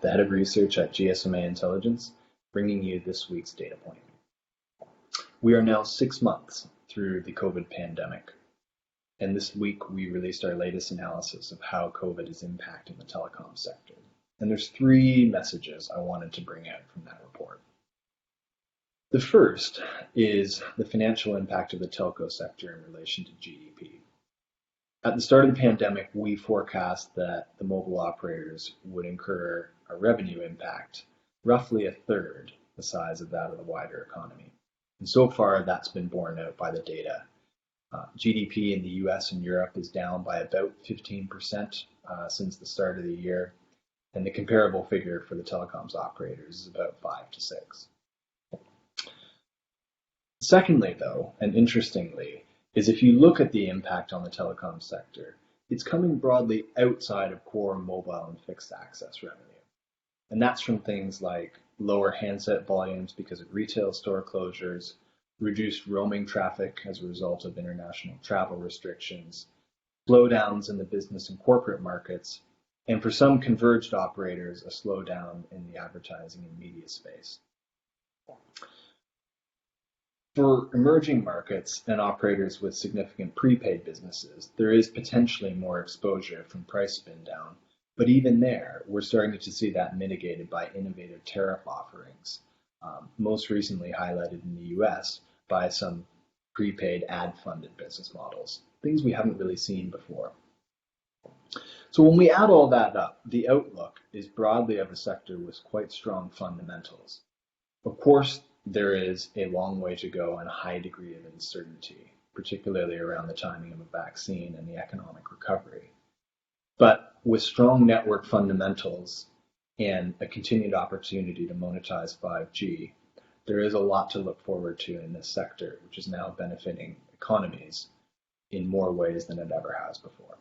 the head of research at GSMA Intelligence, bringing you this week's data point. We are now 6 months through the COVID pandemic, and this week we released our latest analysis of how COVID is impacting the telecom sector. And there's 3 messages I wanted to bring out from that report. The first is the financial impact of the telco sector in relation to GDP. At the start of the pandemic, we forecast that the mobile operators would incur a revenue impact roughly a third the size of that of the wider economy. And so far, that's been borne out by the data. GDP in the US and Europe is down by about 15% since the start of the year, and the comparable figure for the telecoms operators is about 5 to 6. Secondly, though, and interestingly, is if you look at the impact on the telecom sector, it's coming broadly outside of core mobile and fixed access revenue. And that's from things like lower handset volumes because of retail store closures, reduced roaming traffic as a result of international travel restrictions, slowdowns in the business and corporate markets, and for some converged operators, a slowdown in the advertising and media space. For emerging markets and operators with significant prepaid businesses, there is potentially more exposure from price spin down, but even there, we're starting to see that mitigated by innovative tariff offerings, most recently highlighted in the US by some prepaid ad-funded business models, things we haven't really seen before. So when we add all that up, the outlook is broadly of a sector with quite strong fundamentals. Of course, there is a long way to go and a high degree of uncertainty, particularly around the timing of a vaccine and the economic recovery. But with strong network fundamentals and a continued opportunity to monetize 5G, there is a lot to look forward to in this sector, which is now benefiting economies in more ways than it ever has before.